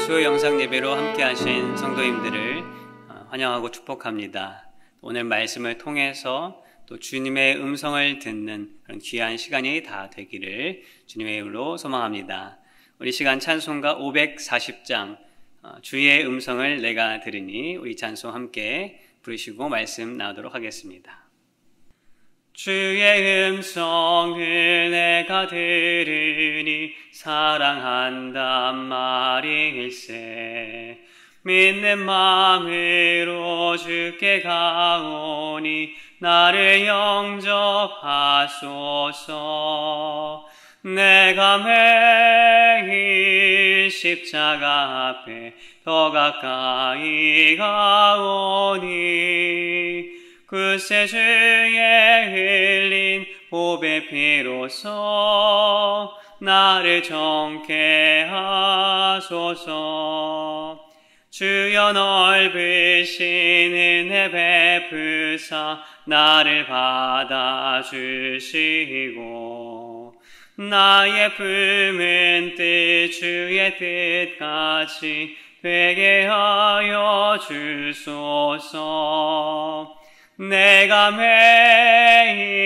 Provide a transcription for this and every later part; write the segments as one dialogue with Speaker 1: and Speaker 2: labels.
Speaker 1: 주 영상 예배로 함께 하신 성도님들을 환영하고 축복합니다. 오늘 말씀을 통해서 또 주님의 음성을 듣는 그런 귀한 시간이 다 되기를 주님의 이름으로 소망합니다. 우리 시간 찬송가 540장 주의 음성을 내가 들으니, 우리 찬송 함께 부르시고 말씀 나오도록 하겠습니다. 주의 음성을 내가 들으니 사랑한단 말일세. 믿는 마음으로 주께 가오니 나를 영접하소서. 내가 매일 십자가 앞에 더 가까이 가오니 그새 주의 흘린 보배 피로써 나를 정케 하소서. 주여 넓으신 은혜 베푸사 나를 받아주시고, 나의 품은 뜻 주의 뜻같이 되게 하여 주소서. 내가 매일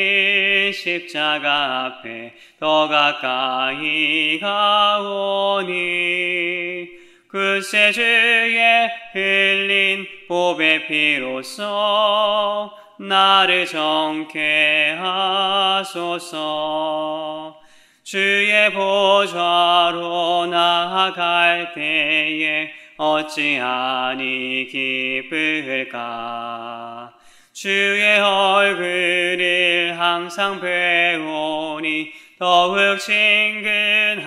Speaker 1: 십자가 앞에 더 가까이 가오니 그새 주의 흘린 보배 피로써 나를 정케 하소서. 주의 보좌로 나아갈 때에 어찌하니 기쁠까. 주의 얼굴을 항상 배우니 더욱 친근합니다.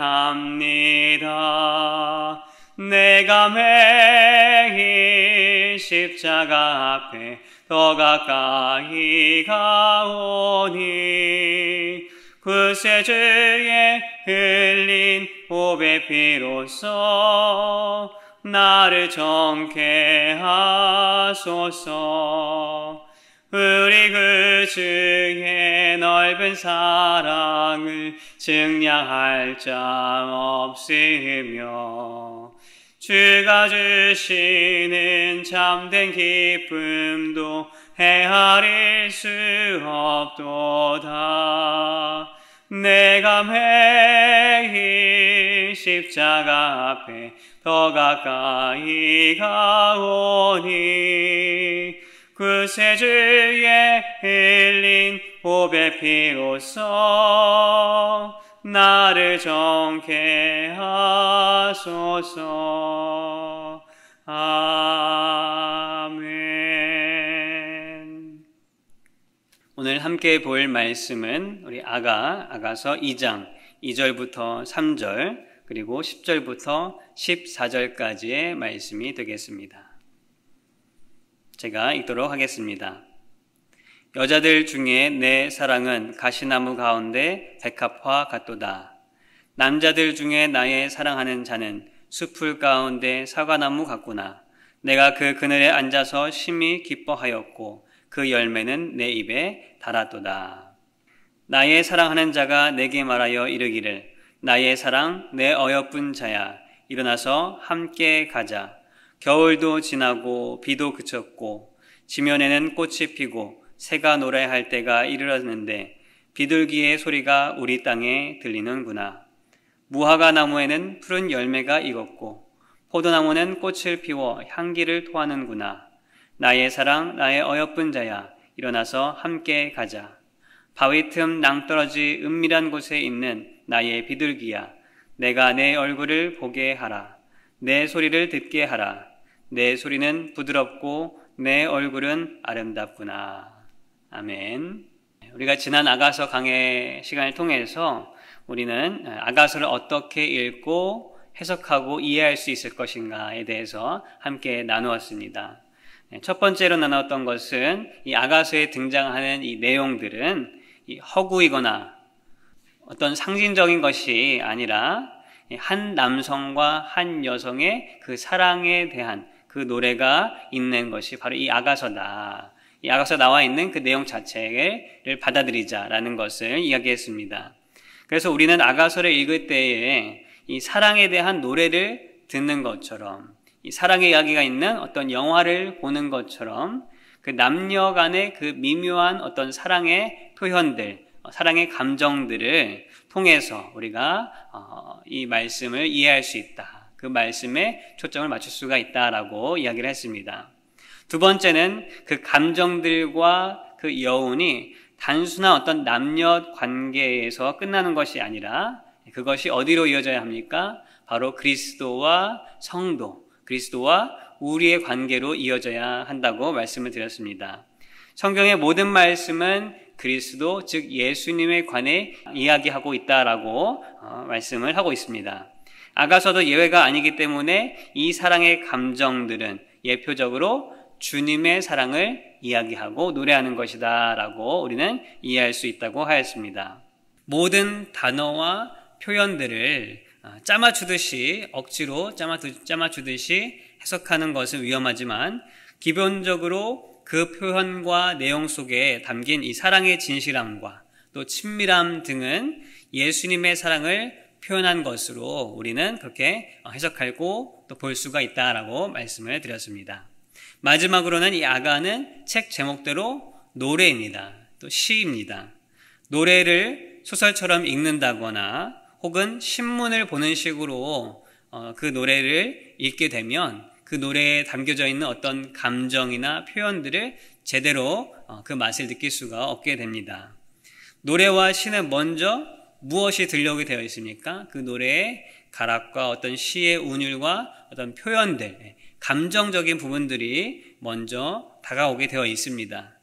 Speaker 1: 내가 매일 십자가 앞에 더 가까이 가오니 그새 주의 흘린 보배 피로써 나를 정케 하소서. 우리 그 주의 넓은 사랑을 증량할 자 없으며 주가 주시는 참된 기쁨도 헤아릴 수 없도다. 내가 매일 십자가 앞에 더 가까이 가오니 그새 주의 흘린 보배 피로써 나를 정케 하소서. 아멘. 오늘 함께 볼 말씀은 우리 아가서 2장 2절부터 3절 그리고 10절부터 14절까지의 말씀이 되겠습니다. 제가 읽도록 하겠습니다. 여자들 중에 내 사랑은 가시나무 가운데 백합화 같도다. 남자들 중에 나의 사랑하는 자는 숲풀 가운데 사과나무 같구나. 내가 그 그늘에 앉아서 심히 기뻐하였고 그 열매는 내 입에 달았도다. 나의 사랑하는 자가 내게 말하여 이르기를, 나의 사랑 내 어여쁜 자야, 일어나서 함께 가자. 겨울도 지나고 비도 그쳤고 지면에는 꽃이 피고 새가 노래할 때가 이르렀는데 비둘기의 소리가 우리 땅에 들리는구나. 무화과 나무에는 푸른 열매가 익었고 포도나무는 꽃을 피워 향기를 토하는구나. 나의 사랑 나의 어여쁜 자야, 일어나서 함께 가자. 바위 틈 낭떠러지 은밀한 곳에 있는 나의 비둘기야, 내가 내 얼굴을 보게 하라. 내 소리를 듣게 하라. 내 소리는 부드럽고 내 얼굴은 아름답구나. 아멘. 우리가 지난 아가서 강해 시간을 통해서 우리는 아가서를 어떻게 읽고 해석하고 이해할 수 있을 것인가에 대해서 함께 나누었습니다. 첫 번째로 나눴던 것은 이 아가서에 등장하는 이 내용들은 이 허구이거나 어떤 상징적인 것이 아니라 한 남성과 한 여성의 그 사랑에 대한 그 노래가 있는 것이 바로 이 아가서다. 이 아가서 나와 있는 그 내용 자체를 받아들이자라는 것을 이야기했습니다. 그래서 우리는 아가서를 읽을 때에 이 사랑에 대한 노래를 듣는 것처럼, 이 사랑의 이야기가 있는 어떤 영화를 보는 것처럼 그 남녀 간의 그 미묘한 어떤 사랑의 표현들, 사랑의 감정들을 통해서 우리가 이 말씀을 이해할 수 있다. 그 말씀에 초점을 맞출 수가 있다라고 이야기를 했습니다. 두 번째는 그 감정들과 그 여운이 단순한 어떤 남녀 관계에서 끝나는 것이 아니라 그것이 어디로 이어져야 합니까? 바로 그리스도와 성도, 그리스도와 우리의 관계로 이어져야 한다고 말씀을 드렸습니다. 성경의 모든 말씀은 그리스도, 즉 예수님에 관해 이야기하고 있다라고 말씀을 하고 있습니다. 아가서도 예외가 아니기 때문에 이 사랑의 감정들은 예표적으로 주님의 사랑을 이야기하고 노래하는 것이다 라고 우리는 이해할 수 있다고 하였습니다. 모든 단어와 표현들을 짜맞추듯이 억지로 짜맞추듯이 해석하는 것은 위험하지만 기본적으로 그 표현과 내용 속에 담긴 이 사랑의 진실함과 또 친밀함 등은 예수님의 사랑을 표현한 것으로 우리는 그렇게 해석하고 또 볼 수가 있다라고 말씀을 드렸습니다. 마지막으로는 이 아가는 책 제목대로 노래입니다. 또 시입니다. 노래를 소설처럼 읽는다거나 혹은 신문을 보는 식으로 그 노래를 읽게 되면 그 노래에 담겨져 있는 어떤 감정이나 표현들을 제대로 그 맛을 느낄 수가 없게 됩니다. 노래와 시는 먼저 무엇이 들려오게 되어 있습니까? 그 노래의 가락과 어떤 시의 운율과 어떤 표현들, 감정적인 부분들이 먼저 다가오게 되어 있습니다.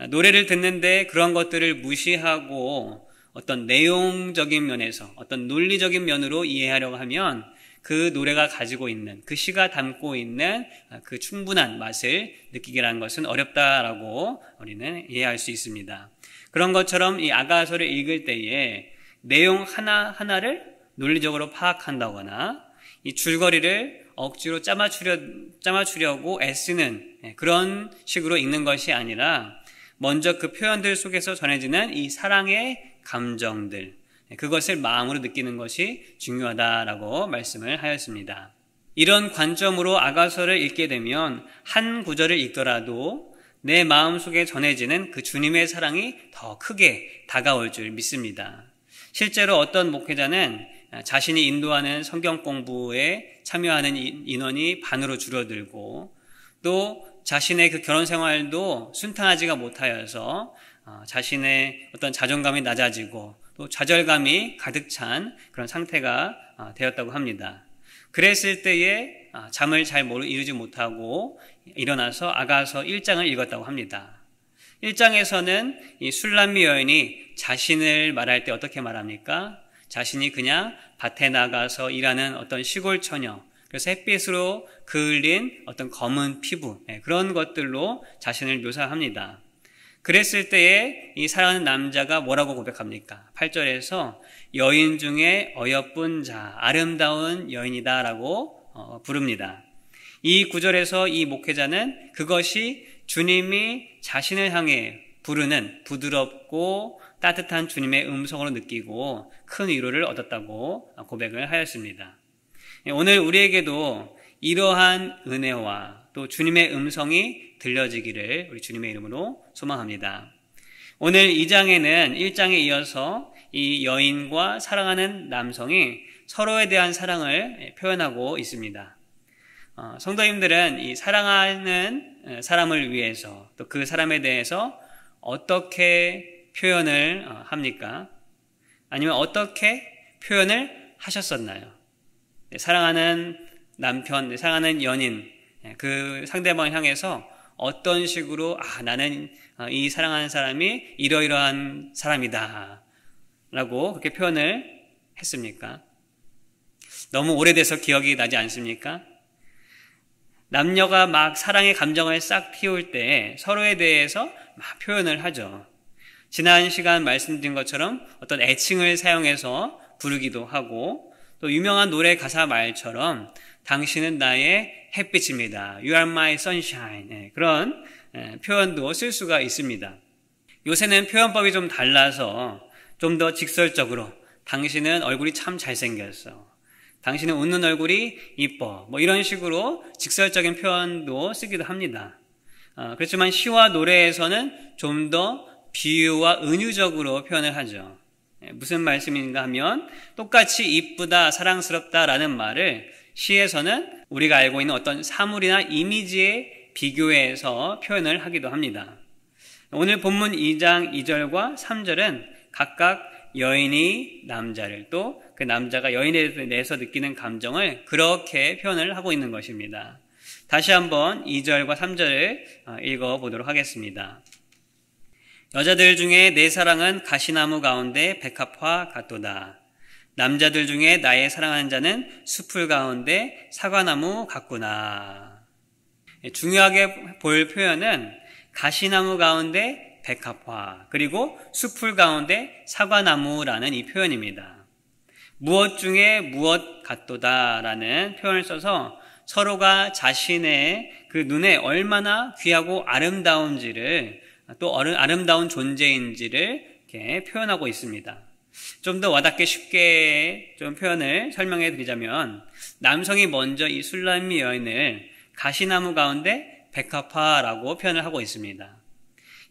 Speaker 1: 노래를 듣는데 그런 것들을 무시하고 어떤 내용적인 면에서 어떤 논리적인 면으로 이해하려고 하면 그 노래가 가지고 있는, 그 시가 담고 있는 그 충분한 맛을 느끼기라는 것은 어렵다라고 우리는 이해할 수 있습니다. 그런 것처럼 이 아가서를 읽을 때에 내용 하나하나를 논리적으로 파악한다거나 이 줄거리를 억지로 짜맞추려고 애쓰는 그런 식으로 읽는 것이 아니라 먼저 그 표현들 속에서 전해지는 이 사랑의 감정들, 그것을 마음으로 느끼는 것이 중요하다라고 말씀을 하였습니다. 이런 관점으로 아가서를 읽게 되면 한 구절을 읽더라도 내 마음속에 전해지는 그 주님의 사랑이 더 크게 다가올 줄 믿습니다. 실제로 어떤 목회자는 자신이 인도하는 성경 공부에 참여하는 인원이 반으로 줄어들고 또 자신의 그 결혼 생활도 순탄하지가 못하여서 자신의 어떤 자존감이 낮아지고 또 좌절감이 가득 찬 그런 상태가 되었다고 합니다. 그랬을 때에 잠을 잘 이루지 못하고 일어나서 아가서 1장을 읽었다고 합니다. 1장에서는 이 술람미 여인이 자신을 말할 때 어떻게 말합니까? 자신이 그냥 밭에 나가서 일하는 어떤 시골 처녀, 그래서 햇빛으로 그을린 어떤 검은 피부, 그런 것들로 자신을 묘사합니다. 그랬을 때에 이 사랑하는 남자가 뭐라고 고백합니까? 8절에서 여인 중에 어여쁜 자, 아름다운 여인이다라고 부릅니다. 이 구절에서 이 목회자는 그것이 주님이 자신을 향해 부르는 부드럽고 따뜻한 주님의 음성으로 느끼고 큰 위로를 얻었다고 고백을 하였습니다. 오늘 우리에게도 이러한 은혜와 또 주님의 음성이 들려지기를 우리 주님의 이름으로 소망합니다. 오늘 2장에는 1장에 이어서 이 여인과 사랑하는 남성이 서로에 대한 사랑을 표현하고 있습니다. 성도님들은 이 사랑하는 사람을 위해서 또 그 사람에 대해서 어떻게 표현을 합니까? 아니면 어떻게 표현을 하셨었나요? 사랑하는 남편, 사랑하는 연인, 그 상대방을 향해서 어떤 식으로 나는 이 사랑하는 사람이 이러이러한 사람이다 라고 그렇게 표현을 했습니까? 너무 오래돼서 기억이 나지 않습니까? 남녀가 막 사랑의 감정을 싹 틔울 때 서로에 대해서 막 표현을 하죠. 지난 시간 말씀드린 것처럼 어떤 애칭을 사용해서 부르기도 하고 또 유명한 노래 가사 말처럼 당신은 나의 햇빛입니다. You are my sunshine. 그런 표현도 쓸 수가 있습니다. 요새는 표현법이 좀 달라서 좀 더 직설적으로 당신은 얼굴이 참 잘생겼어. 당신은 웃는 얼굴이 이뻐. 뭐 이런 식으로 직설적인 표현도 쓰기도 합니다. 그렇지만 시와 노래에서는 좀 더 비유와 은유적으로 표현을 하죠. 무슨 말씀인가 하면 똑같이 이쁘다, 사랑스럽다라는 말을 시에서는 우리가 알고 있는 어떤 사물이나 이미지에 비교해서 표현을 하기도 합니다. 오늘 본문 2장 2절과 3절은 각각 여인이 남자를 또 그 남자가 여인에 대해서 느끼는 감정을 그렇게 표현을 하고 있는 것입니다. 다시 한번 2절과 3절을 읽어보도록 하겠습니다. 여자들 중에 내 사랑은 가시나무 가운데 백합화 같도다. 남자들 중에 나의 사랑하는 자는 숲풀 가운데 사과나무 같구나. 중요하게 볼 표현은 가시나무 가운데 백합화 그리고 숲풀 가운데 사과나무라는 이 표현입니다. 무엇 중에 무엇 같도다라는 표현을 써서 서로가 자신의 그 눈에 얼마나 귀하고 아름다운지를 또 아름다운 존재인지를 이렇게 표현하고 있습니다. 좀 더 와닿게 쉽게 좀 표현을 설명해 드리자면 남성이 먼저 이 술람미 여인을 가시나무 가운데 백합화라고 표현을 하고 있습니다.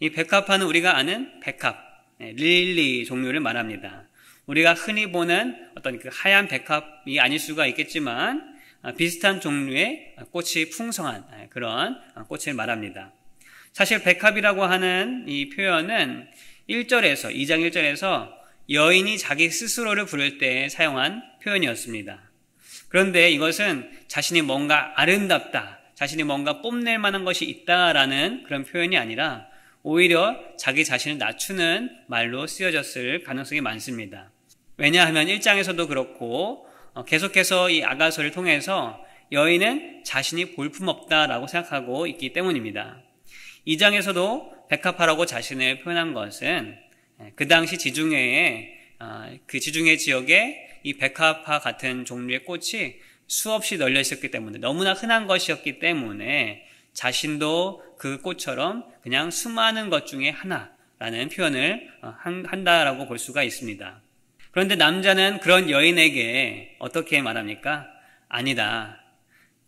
Speaker 1: 이 백합화는 우리가 아는 백합, 릴리 종류를 말합니다. 우리가 흔히 보는 어떤 그 하얀 백합이 아닐 수가 있겠지만 비슷한 종류의 꽃이 풍성한 그런 꽃을 말합니다. 사실 백합이라고 하는 이 표현은 1절에서 2장 1절에서 여인이 자기 스스로를 부를 때 사용한 표현이었습니다. 그런데 이것은 자신이 뭔가 아름답다, 자신이 뭔가 뽐낼 만한 것이 있다라는 그런 표현이 아니라 오히려 자기 자신을 낮추는 말로 쓰여졌을 가능성이 많습니다. 왜냐하면 1장에서도 그렇고 계속해서 이 아가서를 통해서 여인은 자신이 볼품없다라고 생각하고 있기 때문입니다. 2장에서도 백합화라고 자신을 표현한 것은 그 당시 지중해에 그 지중해 지역에 이 백합화 같은 종류의 꽃이 수없이 널려 있었기 때문에 너무나 흔한 것이었기 때문에 자신도 그 꽃처럼 그냥 수많은 것 중에 하나라는 표현을 한다라고 볼 수가 있습니다. 그런데 남자는 그런 여인에게 어떻게 말합니까? 아니다.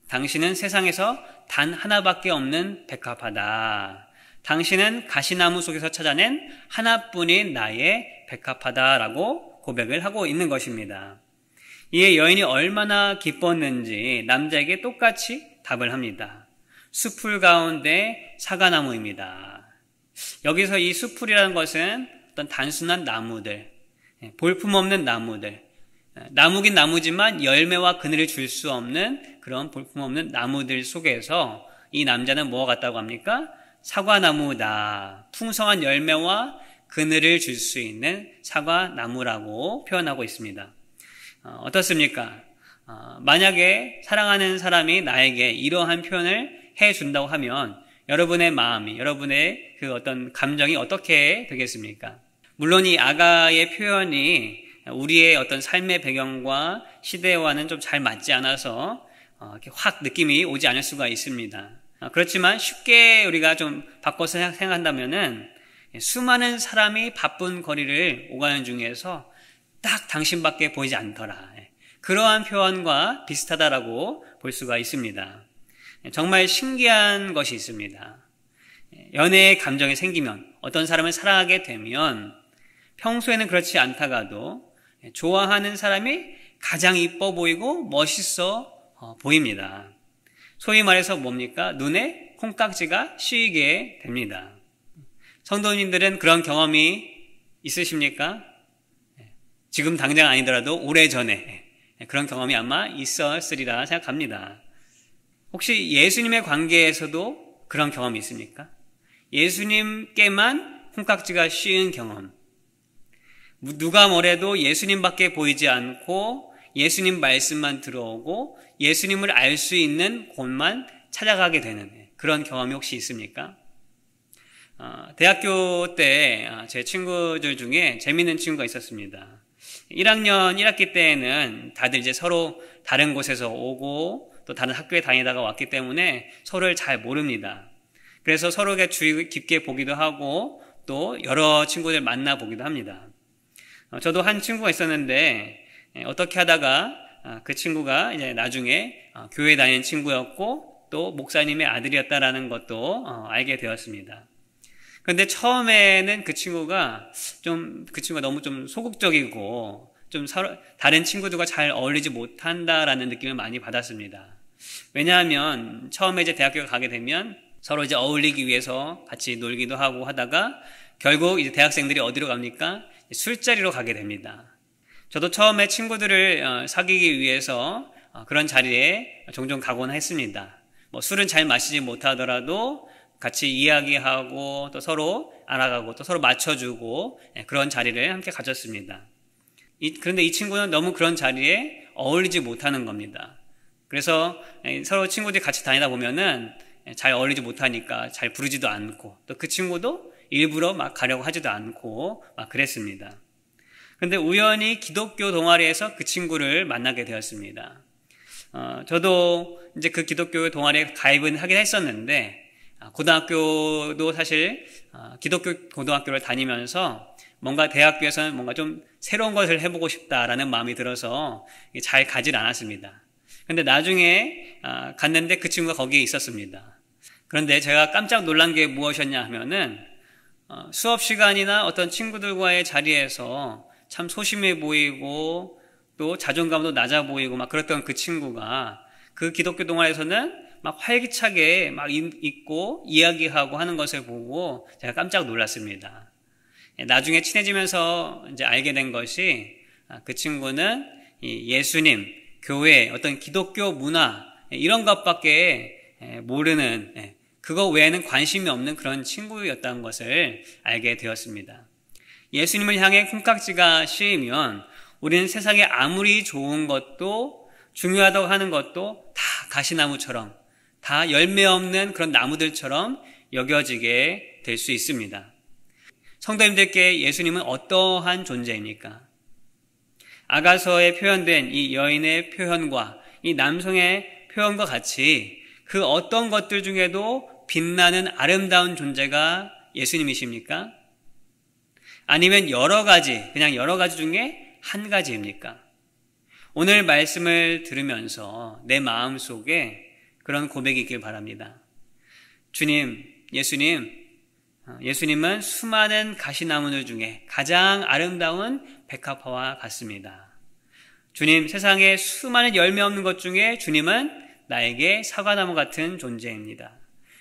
Speaker 1: 당신은 세상에서 단 하나밖에 없는 백합화다. 당신은 가시나무 속에서 찾아낸 하나뿐인 나의 백합화다라고 고백을 하고 있는 것입니다. 이에 여인이 얼마나 기뻤는지 남자에게 똑같이 답을 합니다. 숲풀 가운데 사과나무입니다. 여기서 이 숲풀이라는 것은 어떤 단순한 나무들, 볼품없는 나무들, 나무긴 나무지만 열매와 그늘을 줄 수 없는 그런 볼품없는 나무들 속에서 이 남자는 뭐가 같다고 합니까? 사과나무다. 풍성한 열매와 그늘을 줄 수 있는 사과나무라고 표현하고 있습니다. 어떻습니까? 만약에 사랑하는 사람이 나에게 이러한 표현을 해준다고 하면 여러분의 마음이, 여러분의 그 어떤 감정이 어떻게 되겠습니까? 물론 이 아가의 표현이 우리의 어떤 삶의 배경과 시대와는 좀 잘 맞지 않아서 이렇게 확 느낌이 오지 않을 수가 있습니다. 그렇지만 쉽게 우리가 좀 바꿔서 생각한다면은 수많은 사람이 바쁜 거리를 오가는 중에서 딱 당신밖에 보이지 않더라. 그러한 표현과 비슷하다라고 볼 수가 있습니다. 정말 신기한 것이 있습니다. 연애의 감정이 생기면 어떤 사람을 사랑하게 되면 평소에는 그렇지 않다가도 좋아하는 사람이 가장 이뻐 보이고 멋있어 보입니다. 소위 말해서 뭡니까? 눈에 콩깍지가 씌이게 됩니다. 성도님들은 그런 경험이 있으십니까? 지금 당장 아니더라도 오래전에 그런 경험이 아마 있었으리라 생각합니다. 혹시 예수님의 관계에서도 그런 경험이 있습니까? 예수님께만 콩깍지가 씌인 경험. 누가 뭐래도 예수님밖에 보이지 않고 예수님 말씀만 들어오고 예수님을 알 수 있는 곳만 찾아가게 되는 그런 경험이 혹시 있습니까? 대학교 때 제 친구들 중에 재밌는 친구가 있었습니다. 1학년 1학기 때에는 다들 이제 서로 다른 곳에서 오고 또 다른 학교에 다니다가 왔기 때문에 서로를 잘 모릅니다. 그래서 서로에게 주의 깊게 보기도 하고 또 여러 친구들 만나보기도 합니다. 저도 한 친구가 있었는데 어떻게 하다가 그 친구가 이제 나중에 교회 다니는 친구였고 또 목사님의 아들이었다라는 것도 알게 되었습니다. 그런데 처음에는 그 친구가 너무 좀 소극적이고 좀 다른 친구들과 잘 어울리지 못한다라는 느낌을 많이 받았습니다. 왜냐하면 처음에 이제 대학교에 가게 되면 서로 이제 어울리기 위해서 같이 놀기도 하고 하다가 결국 이제 대학생들이 어디로 갑니까? 술자리로 가게 됩니다. 저도 처음에 친구들을 사귀기 위해서 그런 자리에 종종 가곤 했습니다. 술은 잘 마시지 못하더라도 같이 이야기하고 또 서로 알아가고 또 서로 맞춰주고 그런 자리를 함께 가졌습니다. 그런데 이 친구는 너무 그런 자리에 어울리지 못하는 겁니다. 그래서 서로 친구들이 같이 다니다 보면은 잘 어울리지 못하니까 잘 부르지도 않고 또 그 친구도 일부러 막 가려고 하지도 않고 막 그랬습니다. 그런데 우연히 기독교 동아리에서 그 친구를 만나게 되었습니다. 저도 이제 그 기독교 동아리에 가입은 하긴 했었는데 고등학교도 사실 기독교 고등학교를 다니면서 뭔가 대학교에서는 뭔가 좀 새로운 것을 해보고 싶다라는 마음이 들어서 잘 가질 않았습니다. 근데 나중에 갔는데 그 친구가 거기에 있었습니다. 그런데 제가 깜짝 놀란 게 무엇이었냐 하면은 수업 시간이나 어떤 친구들과의 자리에서 참 소심해 보이고 또 자존감도 낮아 보이고 막 그랬던 그 친구가 그 기독교 동아리에서는 막 활기차게 막 있고 이야기하고 하는 것을 보고 제가 깜짝 놀랐습니다. 나중에 친해지면서 이제 알게 된 것이 그 친구는 이 예수님, 교회, 어떤 기독교 문화 이런 것밖에 모르는 그거 외에는 관심이 없는 그런 친구였다는 것을 알게 되었습니다. 예수님을 향해 콩깍지가 씌이면 우리는 세상에 아무리 좋은 것도 중요하다고 하는 것도 다 가시나무처럼 다 열매 없는 그런 나무들처럼 여겨지게 될 수 있습니다. 성도님들께 예수님은 어떠한 존재입니까? 아가서에 표현된 이 여인의 표현과 이 남성의 표현과 같이 그 어떤 것들 중에도 빛나는 아름다운 존재가 예수님이십니까? 아니면 그냥 여러 가지 중에 한 가지입니까? 오늘 말씀을 들으면서 내 마음 속에 그런 고백이 있길 바랍니다. 예수님은 수많은 가시나무들 중에 가장 아름다운 백합화와 같습니다. 주님, 세상에 수많은 열매 없는 것 중에 주님은 나에게 사과나무 같은 존재입니다.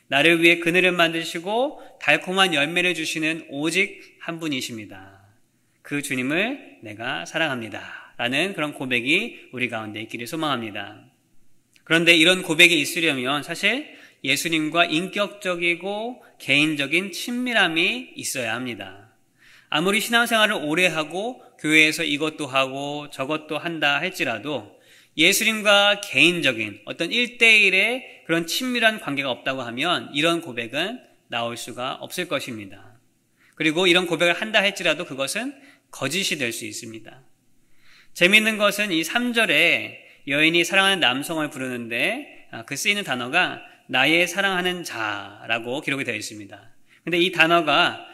Speaker 1: 나를 위해 그늘을 만드시고 달콤한 열매를 주시는 오직 한 분이십니다. 그 주님을 내가 사랑합니다. 라는 그런 고백이 우리 가운데 있기를 소망합니다. 그런데 이런 고백이 있으려면 사실 예수님과 인격적이고 개인적인 친밀함이 있어야 합니다. 아무리 신앙생활을 오래 하고 교회에서 이것도 하고 저것도 한다 할지라도 예수님과 개인적인 어떤 1대1의 그런 친밀한 관계가 없다고 하면 이런 고백은 나올 수가 없을 것입니다. 그리고 이런 고백을 한다 할지라도 그것은 거짓이 될 수 있습니다. 재미있는 것은 이 3절에 여인이 사랑하는 남성을 부르는데 그 쓰이는 단어가 나의 사랑하는 자라고 기록이 되어 있습니다. 근데 이 단어가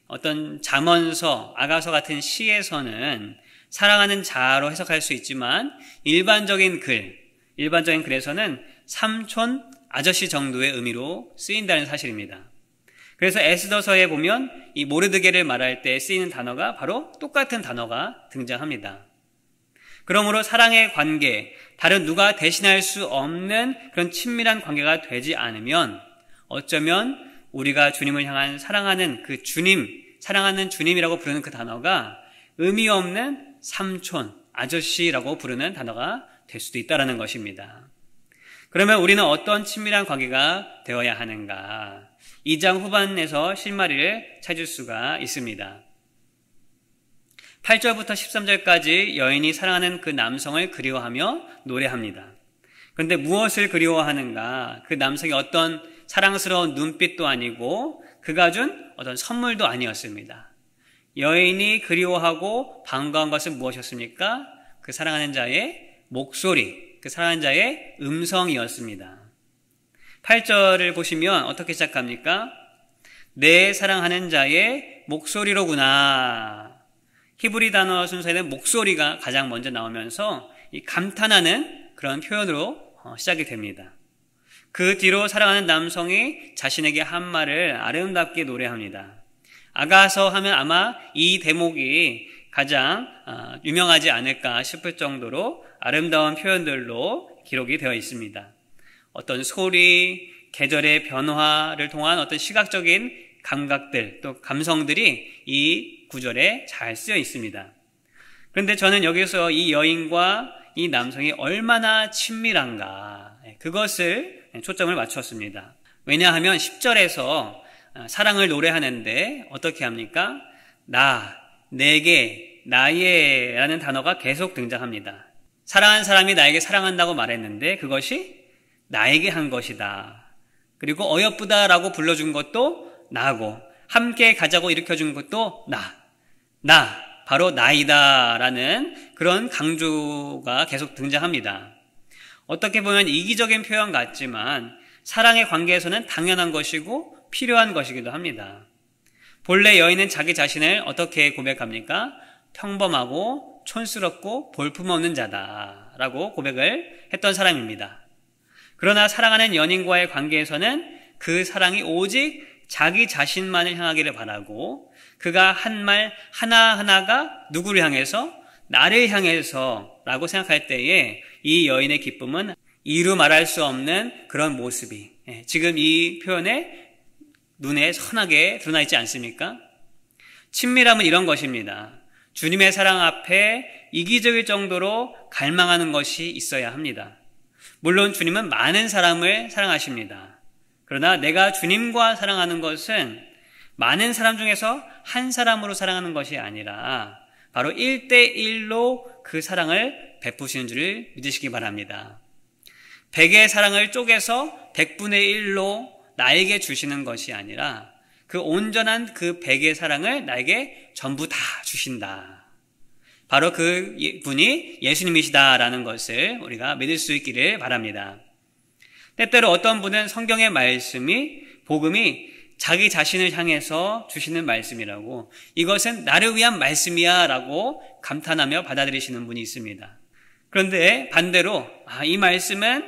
Speaker 1: 어떤 잠언서, 아가서 같은 시에서는 사랑하는 자로 해석할 수 있지만 일반적인 글에서는 삼촌, 아저씨 정도의 의미로 쓰인다는 사실입니다. 그래서 에스더서에 보면 이 모르드게를 말할 때 쓰이는 단어가 바로 똑같은 단어가 등장합니다. 그러므로 사랑의 관계, 다른 누가 대신할 수 없는 그런 친밀한 관계가 되지 않으면 어쩌면 우리가 주님을 향한 사랑하는 주님이라고 부르는 그 단어가 의미 없는 삼촌, 아저씨라고 부르는 단어가 될 수도 있다는 것입니다. 그러면 우리는 어떤 친밀한 관계가 되어야 하는가? 2장 후반에서 실마리를 찾을 수가 있습니다. 8절부터 13절까지 여인이 사랑하는 그 남성을 그리워하며 노래합니다. 그런데 무엇을 그리워하는가? 그 남성이 어떤 사랑스러운 눈빛도 아니고 그가 준 어떤 선물도 아니었습니다. 여인이 그리워하고 반가운 것은 무엇이었습니까? 그 사랑하는 자의 목소리, 그 사랑하는 자의 음성이었습니다. 8절을 보시면 어떻게 시작합니까? 내 사랑하는 자의 목소리로구나. 히브리 단어 순서에는 목소리가 가장 먼저 나오면서 이 감탄하는 그런 표현으로 시작이 됩니다. 그 뒤로 사랑하는 남성이 자신에게 한 말을 아름답게 노래합니다. 아가서 하면 아마 이 대목이 가장 유명하지 않을까 싶을 정도로 아름다운 표현들로 기록이 되어 있습니다. 어떤 소리, 계절의 변화를 통한 어떤 시각적인 감각들, 또 감성들이 이 구절에 잘 쓰여 있습니다. 그런데 저는 여기서 이 여인과 이 남성이 얼마나 친밀한가, 그것을 초점을 맞췄습니다. 왜냐하면 10절에서 사랑을 노래하는데 어떻게 합니까? 나, 내게, 나의 라는 단어가 계속 등장합니다. 사랑한 사람이 나에게 사랑한다고 말했는데 그것이 나에게 한 것이다. 그리고 어여쁘다라고 불러준 것도 나고, 함께 가자고 일으켜준 것도 나, 바로 나이다 라는 그런 강조가 계속 등장합니다. 어떻게 보면 이기적인 표현 같지만 사랑의 관계에서는 당연한 것이고 필요한 것이기도 합니다. 본래 여인은 자기 자신을 어떻게 고백합니까? 평범하고 촌스럽고 볼품없는 자다라고 고백을 했던 사람입니다. 그러나 사랑하는 연인과의 관계에서는 그 사랑이 오직 자기 자신만을 향하기를 바라고, 그가 한 말 하나하나가 누구를 향해서? 나를 향해서 라고 생각할 때에 이 여인의 기쁨은 이루 말할 수 없는 그런 모습이 지금 이 표현에 눈에 선하게 드러나 있지 않습니까? 친밀함은 이런 것입니다. 주님의 사랑 앞에 이기적일 정도로 갈망하는 것이 있어야 합니다. 물론 주님은 많은 사람을 사랑하십니다. 그러나 내가 주님과 사랑하는 것은 많은 사람 중에서 한 사람으로 사랑하는 것이 아니라 바로 1대1로 그 사랑을 베푸시는 줄을 믿으시기 바랍니다. 100의 사랑을 쪼개서 100분의 1로 나에게 주시는 것이 아니라 그 온전한 그 100의 사랑을 나에게 전부 다 주신다. 바로 그 분이 예수님이시다라는 것을 우리가 믿을 수 있기를 바랍니다. 때때로 어떤 분은 성경의 말씀이, 복음이 자기 자신을 향해서 주시는 말씀이라고, 이것은 나를 위한 말씀이야 라고 감탄하며 받아들이시는 분이 있습니다. 그런데 반대로 이 말씀은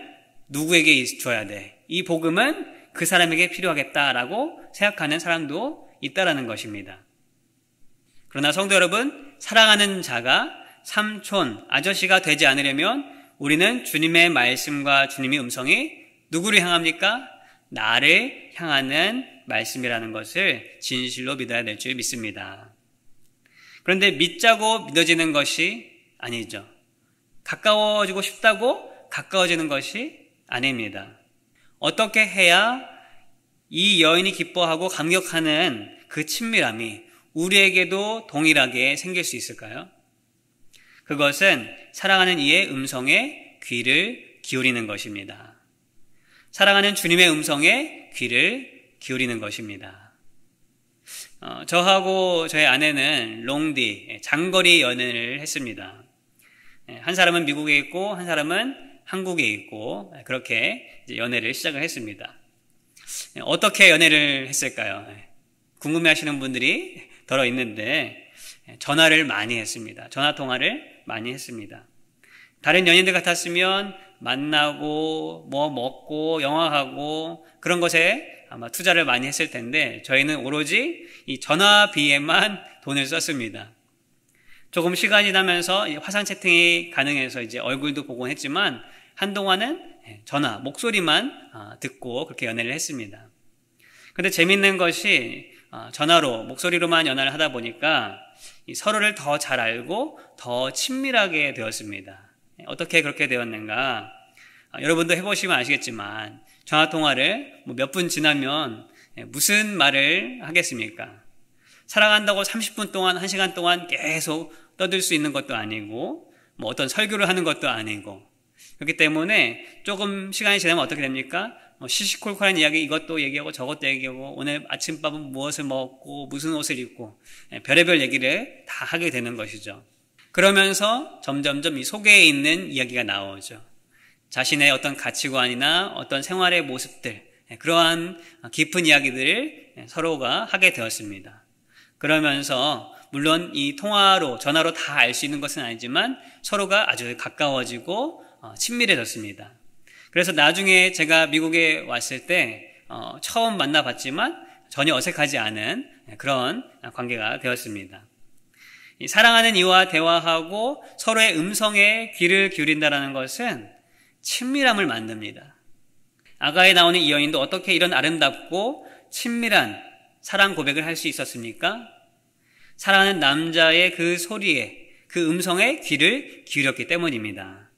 Speaker 1: 누구에게 줘야 돼, 이 복음은 그 사람에게 필요하겠다라고 생각하는 사람도 있다라는 것입니다. 그러나 성도 여러분, 사랑하는 자가 삼촌, 아저씨가 되지 않으려면 우리는 주님의 말씀과 주님의 음성이 누구를 향합니까? 나를 향하는 말씀이라는 것을 진실로 믿어야 될 줄 믿습니다. 그런데 믿자고 믿어지는 것이 아니죠. 가까워지고 싶다고 가까워지는 것이 아닙니다. 어떻게 해야 이 여인이 기뻐하고 감격하는 그 친밀함이 우리에게도 동일하게 생길 수 있을까요? 그것은 사랑하는 이의 음성에 귀를 기울이는 것입니다. 사랑하는 주님의 음성에 귀를 기울이는 것입니다. 저하고 저의 아내는 롱디, 장거리 연애를 했습니다. 한 사람은 미국에 있고 한 사람은 한국에 있고 그렇게 연애를 시작을 했습니다. 어떻게 연애를 했을까요? 궁금해하시는 분들이 더러 있는데 전화를 많이 했습니다. 전화 통화를 많이 했습니다. 다른 연인들 같았으면 만나고 뭐 먹고 영화하고 그런 것에 아마 투자를 많이 했을 텐데 저희는 오로지 이 전화비에만 돈을 썼습니다. 조금 시간이 지나면서 화상 채팅이 가능해서 이제 얼굴도 보곤 했지만 한동안은 전화, 목소리만 듣고 그렇게 연애를 했습니다. 근데 재밌는 것이 전화로, 목소리로만 연애를 하다 보니까 서로를 더 잘 알고 더 친밀하게 되었습니다. 어떻게 그렇게 되었는가? 여러분도 해보시면 아시겠지만 전화통화를 몇 분 지나면 무슨 말을 하겠습니까? 사랑한다고 30분 동안, 1시간 동안 계속 떠들 수 있는 것도 아니고 어떤 설교를 하는 것도 아니고, 그렇기 때문에 조금 시간이 지나면 어떻게 됩니까? 시시콜콜한 이야기, 이것도 얘기하고 저것도 얘기하고 오늘 아침밥은 무엇을 먹고 무슨 옷을 입고 별의별 얘기를 다 하게 되는 것이죠. 그러면서 점점점 이 속에 있는 이야기가 나오죠. 자신의 어떤 가치관이나 어떤 생활의 모습들, 그러한 깊은 이야기들을 서로가 하게 되었습니다. 그러면서 물론 이 통화로, 전화로 다 알 수 있는 것은 아니지만 서로가 아주 가까워지고 친밀해졌습니다. 그래서 나중에 제가 미국에 왔을 때 처음 만나봤지만 전혀 어색하지 않은 그런 관계가 되었습니다. 사랑하는 이와 대화하고 서로의 음성에 귀를 기울인다는 것은 친밀함을 만듭니다. 아가에 나오는 이 여인도 어떻게 이런 아름답고 친밀한 사랑 고백을 할 수 있었습니까? 사랑하는 남자의 그 소리에, 그 음성에 귀를 기울였기 때문입니다.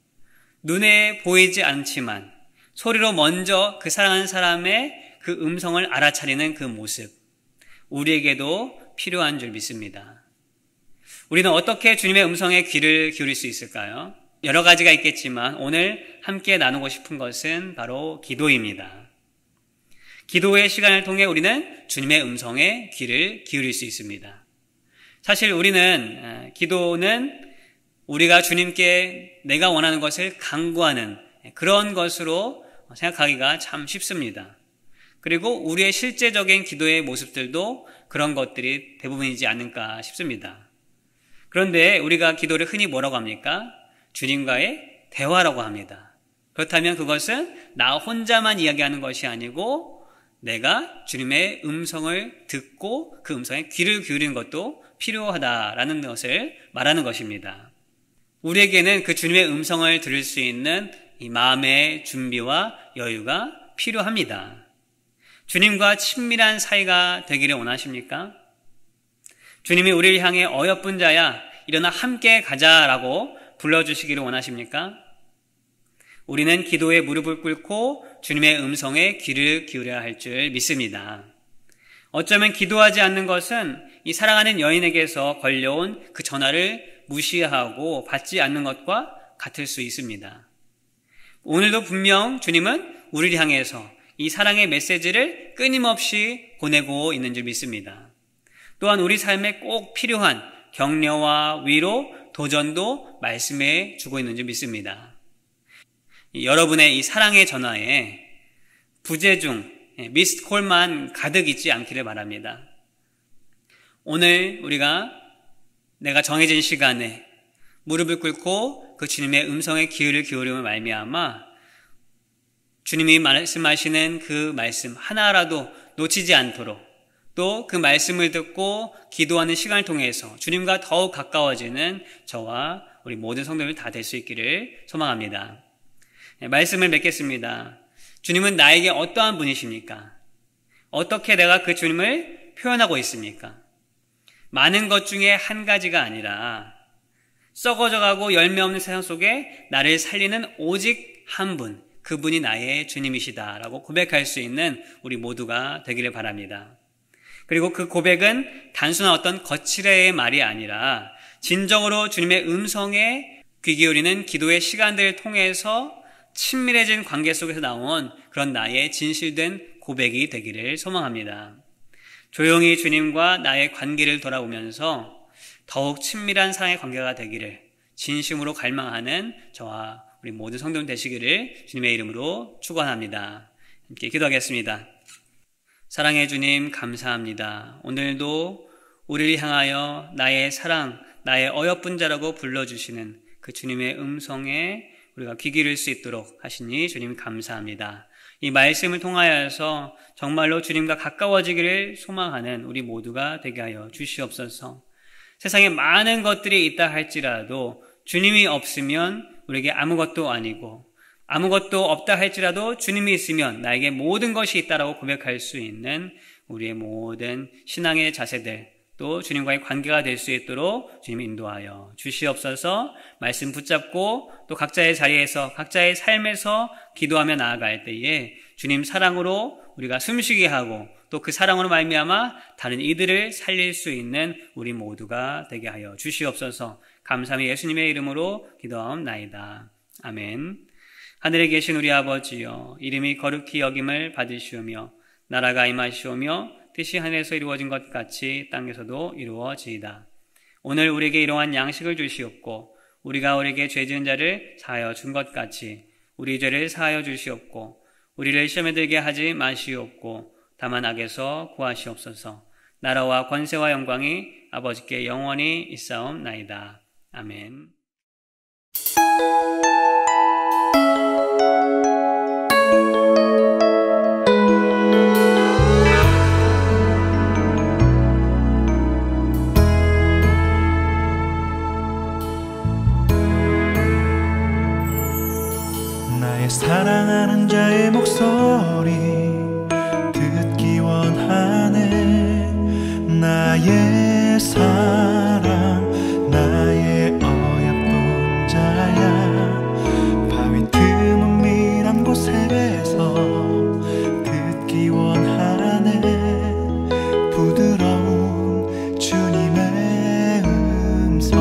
Speaker 1: 눈에 보이지 않지만 소리로 먼저 그 사랑하는 사람의 그 음성을 알아차리는 그 모습, 우리에게도 필요한 줄 믿습니다. 우리는 어떻게 주님의 음성에 귀를 기울일 수 있을까요? 여러 가지가 있겠지만 오늘 함께 나누고 싶은 것은 바로 기도입니다. 기도의 시간을 통해 우리는 주님의 음성에 귀를 기울일 수 있습니다. 사실 우리는 기도는 우리가 주님께 내가 원하는 것을 간구하는 그런 것으로 생각하기가 참 쉽습니다. 그리고 우리의 실제적인 기도의 모습들도 그런 것들이 대부분이지 않을까 싶습니다. 그런데 우리가 기도를 흔히 뭐라고 합니까? 주님과의 대화라고 합니다. 그렇다면 그것은 나 혼자만 이야기하는 것이 아니고 내가 주님의 음성을 듣고 그 음성에 귀를 기울이는 것도 필요하다라는 것을 말하는 것입니다. 우리에게는 그 주님의 음성을 들을 수 있는 이 마음의 준비와 여유가 필요합니다. 주님과 친밀한 사이가 되기를 원하십니까? 주님이 우리를 향해 어여쁜 자야 일어나 함께 가자라고 불러주시기를 원하십니까? 우리는 기도에 무릎을 꿇고 주님의 음성에 귀를 기울여야 할 줄 믿습니다. 어쩌면 기도하지 않는 것은 이 사랑하는 여인에게서 걸려온 그 전화를 무시하고 받지 않는 것과 같을 수 있습니다. 오늘도 분명 주님은 우리를 향해서 이 사랑의 메시지를 끊임없이 보내고 있는 줄 믿습니다. 또한 우리 삶에 꼭 필요한 격려와 위로, 도전도 말씀해 주고 있는 줄 믿습니다. 여러분의 이 사랑의 전화에 부재중, 미스콜만 가득 있지 않기를 바랍니다. 오늘 우리가 내가 정해진 시간에 무릎을 꿇고 그 주님의 음성에 귀를 기울임을 말미암아 주님이 말씀하시는 그 말씀 하나라도 놓치지 않도록 또 그 말씀을 듣고 기도하는 시간을 통해서 주님과 더욱 가까워지는 저와 우리 모든 성도들 다 될 수 있기를 소망합니다. 말씀을 맺겠습니다. 주님은 나에게 어떠한 분이십니까? 어떻게 내가 그 주님을 표현하고 있습니까? 많은 것 중에 한 가지가 아니라 썩어져가고 열매 없는 세상 속에 나를 살리는 오직 한 분, 그분이 나의 주님이시다라고 고백할 수 있는 우리 모두가 되기를 바랍니다. 그리고 그 고백은 단순한 어떤 거칠의 말이 아니라 진정으로 주님의 음성에 귀 기울이는 기도의 시간들을 통해서 친밀해진 관계 속에서 나온 그런 나의 진실된 고백이 되기를 소망합니다. 조용히 주님과 나의 관계를 돌아보면서 더욱 친밀한 사랑의 관계가 되기를 진심으로 갈망하는 저와 우리 모든 성도님 되시기를 주님의 이름으로 축원합니다. 함께 기도하겠습니다. 사랑의 주님 감사합니다. 오늘도 우리를 향하여 나의 사랑, 나의 어여쁜 자라고 불러주시는 그 주님의 음성에 우리가 귀 기울일 수 있도록 하시니 주님 감사합니다. 이 말씀을 통하여서 정말로 주님과 가까워지기를 소망하는 우리 모두가 되게 하여 주시옵소서. 세상에 많은 것들이 있다 할지라도 주님이 없으면 우리에게 아무것도 아니고 아무것도 없다 할지라도 주님이 있으면 나에게 모든 것이 있다라고 고백할 수 있는 우리의 모든 신앙의 자세들 또 주님과의 관계가 될 수 있도록 주님 인도하여 주시옵소서. 말씀 붙잡고 또 각자의 자리에서 각자의 삶에서 기도하며 나아갈 때에 주님 사랑으로 우리가 숨쉬게 하고 또 그 사랑으로 말미암아 다른 이들을 살릴 수 있는 우리 모두가 되게 하여 주시옵소서. 감사히 예수님의 이름으로 기도하옵나이다. 아멘. 하늘에 계신 우리 아버지여, 이름이 거룩히 여김을 받으시오며 나라가 임하시오며 뜻이 하늘에서 이루어진 것 같이 땅에서도 이루어지이다. 오늘 우리에게 이러한 양식을 주시옵고 우리가 우리에게 죄 지은 자를 사하여 준 것 같이 우리 죄를 사하여 주시옵고 우리를 시험에 들게 하지 마시옵고 다만 악에서 구하시옵소서. 나라와 권세와 영광이 아버지께 영원히 있사옵나이다. 아멘.
Speaker 2: 사랑하는 자의 목소리 듣기 원하네. 나의 사랑 나의 어여쁜 자야. 바위 틈은 밀한 곳에서 듣기 원하네. 부드러운 주님의 음성.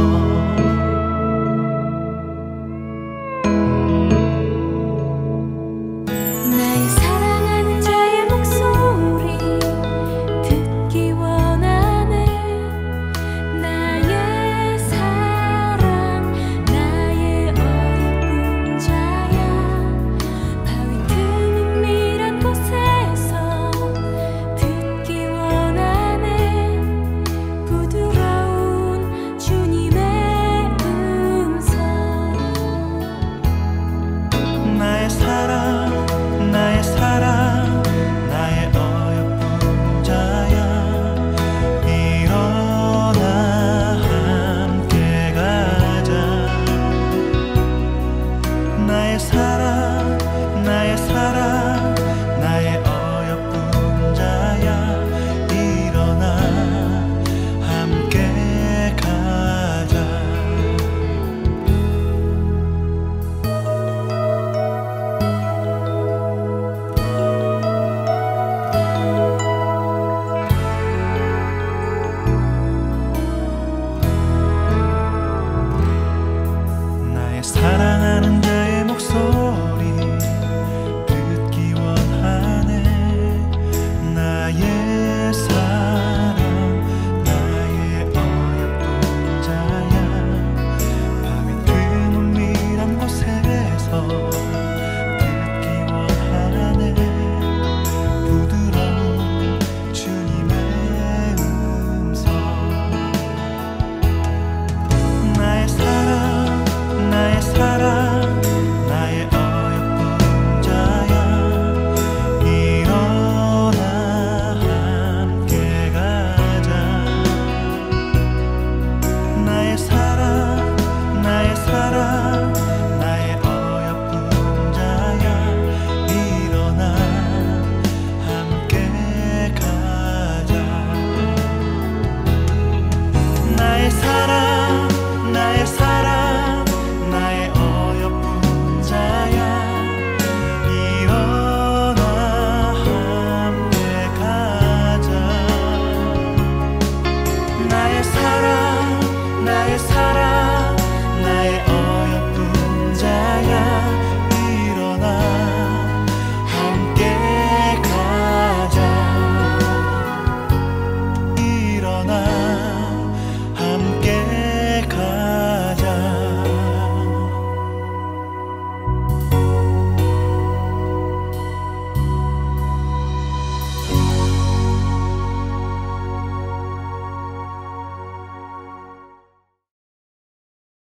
Speaker 2: 사랑하는 자의 목소리 듣기 원하네. 나의 사랑 나의 어여쁜 자야. 바위 틈은 밀한 곳에서 듣기 원하네. 부드러운 주님의 음성. 나의 사랑 나의 사랑 나의 어여쁜 자야. 일어나 함께 가자. 나의 사랑